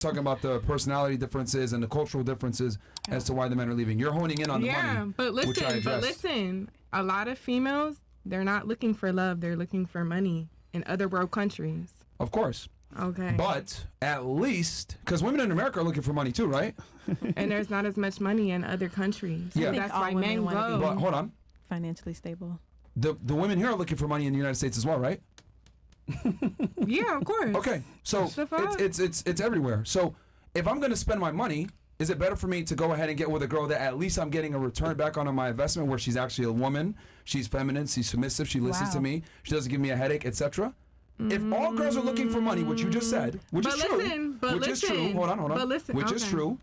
talking about the personality differences and the cultural differences as to why the men are leaving. You're honing in on the money. Yeah, but listen, a lot of females, they're not looking for love. They're looking for money in other world countries. Of course. Okay. But at least, because women in America are looking for money too, right? And there's not as much money in other countries. Yeah. So that's why men go. But hold on. Financially stable. The women here are looking for money in the United States as well, right? Yeah, of course. Okay, so it's everywhere. So if I'm going to spend my money, is it better for me to go ahead and get with a girl that at least I'm getting a return back on my investment, where she's actually a woman, she's feminine, she's submissive, she listens to me, she doesn't give me a headache, etc. If all girls are looking for money, which you just said, which is true, hold on, which is true,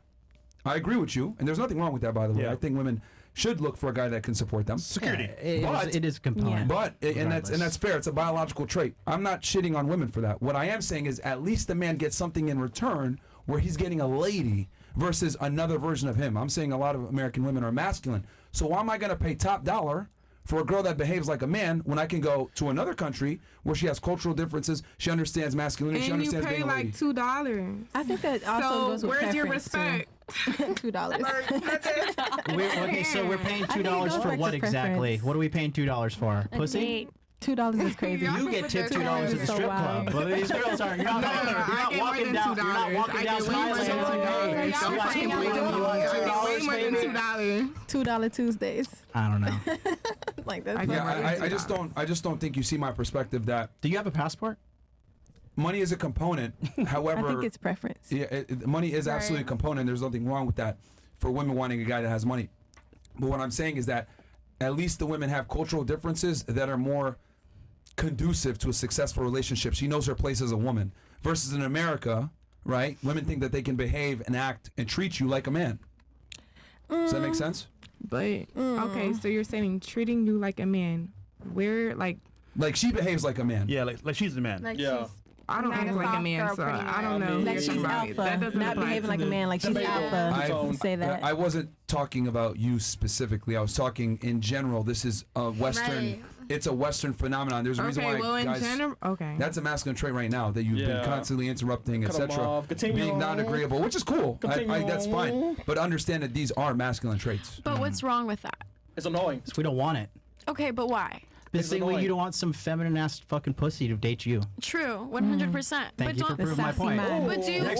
I agree with you, and there's nothing wrong with that, by the way. I think women should look for a guy that can support them. Security. It is a component. But and that's fair. It's a biological trait. I'm not shitting on women for that. What I am saying is at least the man gets something in return, where he's getting a lady versus another version of him. I'm saying a lot of American women are masculine. So why am I going to pay top dollar for a girl that behaves like a man when I can go to another country where she has cultural differences, she understands masculinity, she understands being a lady? And you pay like $2. I think that also goes with where's your preference, respect? $2. Okay, so we're paying $2 for what exactly? What are we paying $2 for? Pussy? $2 is crazy. You get tipped $2 at the strip club. But these girls aren't. You're not walking down. You're not walking down smiling. $2 Tuesdays. I don't know. Like that. Yeah, I just don't think you see my perspective that. Do you have a passport? Money is a component. However, I think it's preference. Yeah, money is absolutely a component. There's nothing wrong with that for women wanting a guy that has money. But what I'm saying is that at least the women have cultural differences that are more conducive to a successful relationship. She knows her place as a woman. Versus in America, right? Women think that they can behave and act and treat you like a man. Does that make sense? But okay, so you're saying treating you like a man. Where like she behaves like a man. Yeah, like she's the man. Like yeah. I don't act like a man, so I don't know. Like she's alpha, that doesn't not behaving like a man. Like she's alpha. Say that. I wasn't talking about you specifically. I was talking in general. This is a Western. Right. It's a Western phenomenon. There's a reason why guys. That's a masculine trait right now that you've been constantly interrupting, etc. Being non-agreeable, which is cool. That's fine. But understand that these are masculine traits. But what's wrong with that? It's annoying. We don't want it. Okay, but why? The same way you don't want some feminine ass fucking pussy to date you. True, 100%. Thank you for proving my point. But do you want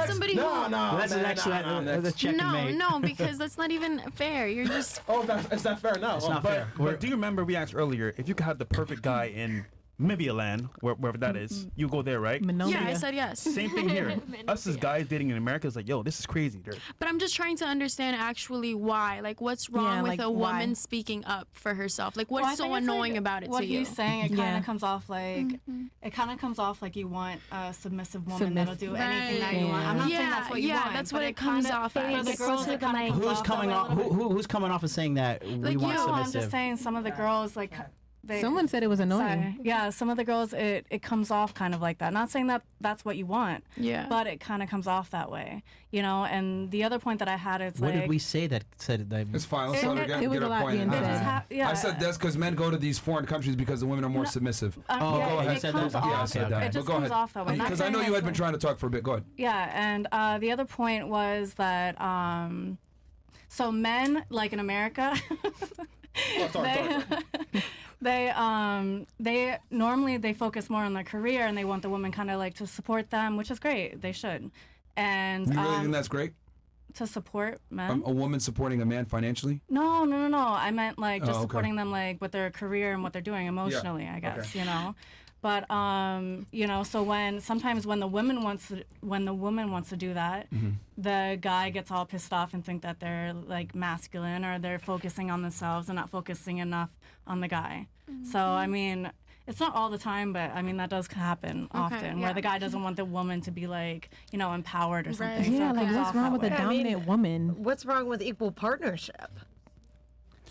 somebody who? No, that's a checkmate. No, because that's not even fair. You're just. It's not fair now. It's not fair. But do you remember we asked earlier if you could have the perfect guy in Namibia land, wherever that is, you go there, right? Yeah, I said yes. Same thing here. Us as guys dating in America is like, yo, this is crazy, dude. But I'm just trying to understand actually why. Like, what's wrong with a woman speaking up for herself? Like, what's so annoying about it to you? What he's saying, it kind of comes off like it kind of comes off like you want a submissive woman that'll do anything that you want. I'm not saying that's what you want. Yeah, that's what it comes off as. For the girls, it kind of who's coming off? Who's coming off as saying that we want submissive? I'm just saying some of the girls like. Someone said it was annoying. Yeah, some of the girls, it comes off kind of like that. Not saying that that's what you want. Yeah. But it kind of comes off that way, you know. And the other point that I had is what did we say that said that? It's fine. Let's let her get her point. I said that's because men go to these foreign countries because the women are more submissive. Go ahead. I said that. It just go comes ahead. off that way. Because I know you had been trying to talk for a bit. Go ahead. Yeah, and the other point was that so men, like in America, they normally they focus more on their career and they want the woman kind of like to support them, which is great. They should. And you really think that's great? To support men? A woman supporting a man financially? No. I meant like just supporting them like with their career and what they're doing emotionally, I guess, you know. But you know, so sometimes when the woman wants to do that, the guy gets all pissed off and think that they're like masculine or they're focusing on themselves and not focusing enough on the guy. So I mean, it's not all the time, but I mean that does happen often where the guy doesn't want the woman to be like, you know, empowered or something. Yeah, so like what's wrong with a dominant woman? What's wrong with equal partnership?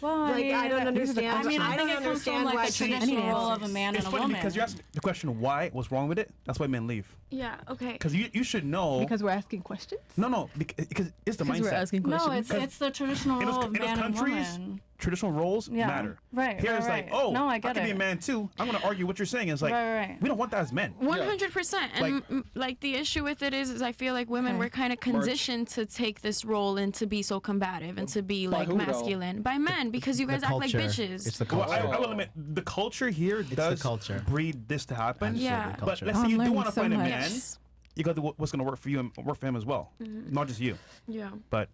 Well, I don't understand. I mean, I think it comes from like the traditional role of a man and a woman. Because you asked the question why, what's wrong with it? That's why men leave. Yeah, okay. Because you should know. Because we're asking questions? No, because it's the mindset. We're asking questions. No, it's the traditional role of man and woman. traditional roles matter. Right. Here it's like, oh, no, I I get can be it. a man too. I'm gonna argue what you're saying. It's like we don't want that as men. 100%. And like the issue with it is I feel like women were kind of conditioned to take this role and to be so combative and to be like masculine by men because you guys act like bitches. It's the culture. Well, I will admit the culture here does breed this to happen. Yeah. But let's say you do want to find a man, Yes. you got to do what's gonna work for you and work for him as well, not just you. Yeah. But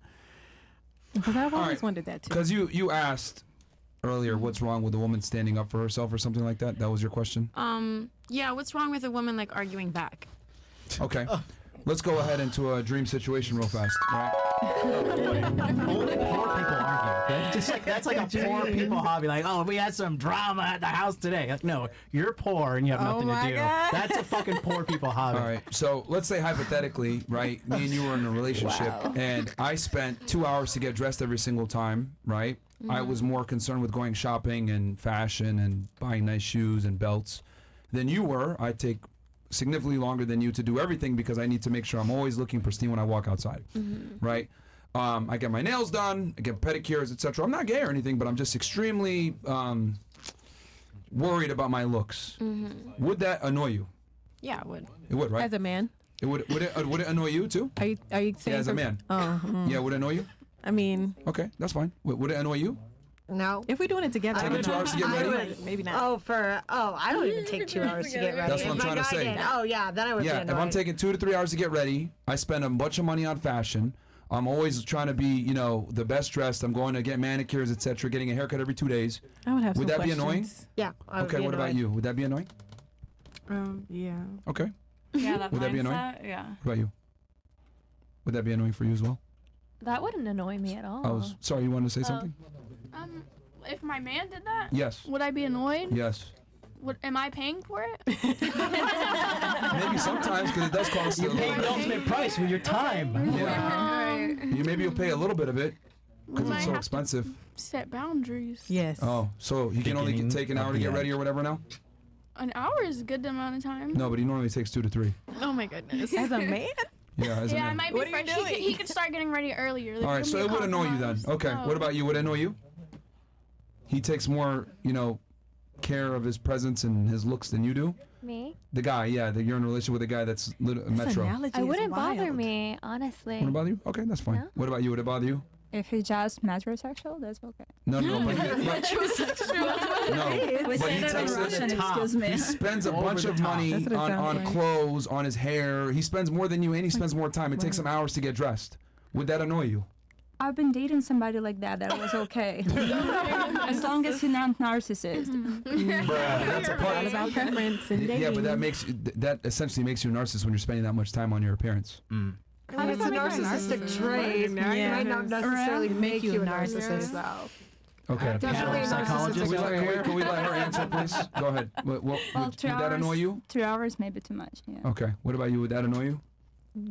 Because I've always wondered that too. Because you asked earlier what's wrong with a woman standing up for herself or something like that. That was your question. Yeah. What's wrong with a woman like arguing back? Okay. Let's go ahead into a dream situation real fast. Right? Only poor people argue. Right? Just like that's like a poor people hobby. Like, oh, we had some drama at the house today. Like, no, you're poor and you have nothing to do. God. That's a fucking poor people hobby. All right. So let's say hypothetically, right? Me and you were in a relationship, and I spent 2 hours to get dressed every single time, right? I was more concerned with going shopping and fashion and buying nice shoes and belts than you were. I take significantly longer than you to do everything because I need to make sure I'm always looking pristine when I walk outside, right? I get my nails done, I get pedicures, etc. I'm not gay or anything, but I'm just extremely worried about my looks. Would that annoy you? Yeah, it would. It would, right? As a man, It would it annoy you too? are you saying Yeah, as a for- man. Oh, Yeah, would it annoy you? I mean, Okay, that's fine. Would it annoy you? No. if we're doing it together, Taking 2 hours to get I ready? would. maybe not. I don't even take 2 hours to get ready. That's what I'm If my trying to guy say. did, oh yeah, then I would Yeah, be if annoyed. I'm taking 2 to 3 hours to get ready, I spend a bunch of money on fashion. I'm always trying to be, you know, the best dressed. I'm going to get manicures, etc., getting a haircut every 2 days. I would have Would some that be questions. annoying? Yeah. I would Okay, be what about annoyed. you? Would that be annoying? Yeah. Okay. Yeah, that Would that be annoying? mindset, yeah. What about you? Would that be annoying for you as well? That wouldn't annoy me at all. Oh, sorry, you wanted to say something? If my man did that, Yes. would I be annoyed? Yes. Am I paying for it? Maybe sometimes because it does cost a You're little paying the ultimate price with your time. Yeah. Maybe you'll pay a little bit of it because Might it's so have to expensive. Set boundaries. Yes. Oh, so you can only Beginning take an hour of to the get end. ready or whatever now? An hour is a good amount of time. No, but he normally takes 2 to 3. Oh my goodness. As a man, Yeah, as a Yeah, I man. might be What are you fresh. He doing? could start getting ready earlier. All right, so it would annoy you then. Okay, what about you? Would it annoy you? He takes more, you know, care of his presence and his looks than you do. me? The guy, yeah, that you're in a relationship with a guy that's metro. It wouldn't bother me, honestly. Would it bother you? Okay, that's fine. No. What about you? Would it bother you? If he's just metrosexual, that's okay. No, but he, but he takes he spends a bunch of money That's what it on sounds like. clothes, on his hair. He spends more than you, and he spends more time. It takes him hours to get dressed. Would that annoy you? I've been dating somebody like that. That was okay. As long as he's not narcissist. That's a all part. about preference and dating. Yeah, but that essentially makes you a narcissist when you're spending that much time on your appearance. How does a narcissistic trait might not necessarily make you a narcissist, though. Okay. Definitely a psychologist. narcissistic Can we trait. let her answer, please? Go ahead. Would that annoy you? 2 hours, maybe too much. Yeah. Okay. What about you? Would that annoy you?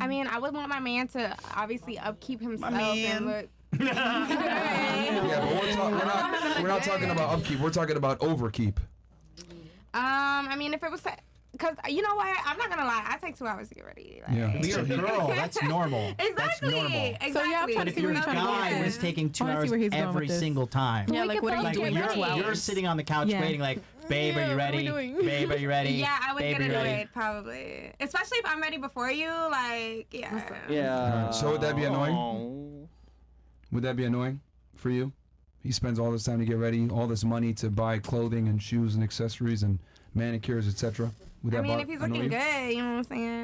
I mean, I would want my man to obviously upkeep himself and look. Yeah, but we're not talking about upkeep. We're talking about overkeep. I mean, if it was, because you know what, I'm not gonna lie, I take 2 hours to get ready. Like, Yeah. You're a girl. That's normal. Exactly. That's normal. Exactly. So, yeah, I'm trying But to if see you're where a he's trying to guy go with who's this. taking 2 I wanna see hours where he's going every with this. single time. Yeah, like, what are you Like doing? you're sitting on the couch Yeah. waiting, like, babe, are you ready? Babe, are you ready? Yeah, I would Babe, get are you ready? annoyed probably, especially if I'm ready before you. Like, yeah. Yeah. So would that be annoying? Would that be annoying for you? He spends all this time to get ready, all this money to buy clothing and shoes and accessories and manicures, etc. Would that I mean, if he's annoy looking you? good, you know what I'm saying?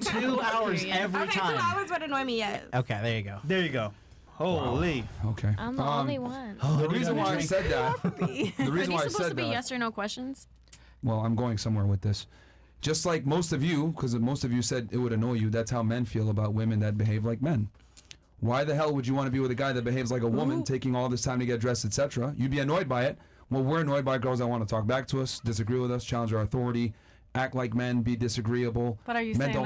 2 hours every Okay, 2 time. hours would annoy me, yes. Okay, there you go. There you go. Holy. Okay. I'm the only one. The reason why I said that. The Are reason these why I supposed said to be that. yes or no questions? Well, I'm going somewhere with this. Just like most of you, because most of you said it would annoy you, that's how men feel about women that behave like men. Why the hell would you want to be with a guy that behaves like a woman, taking all this time to get dressed, etc.? You'd be annoyed by it. Well, we're annoyed by girls that want to talk back to us, disagree with us, challenge our authority, act like men, be disagreeable. But are you Men saying don't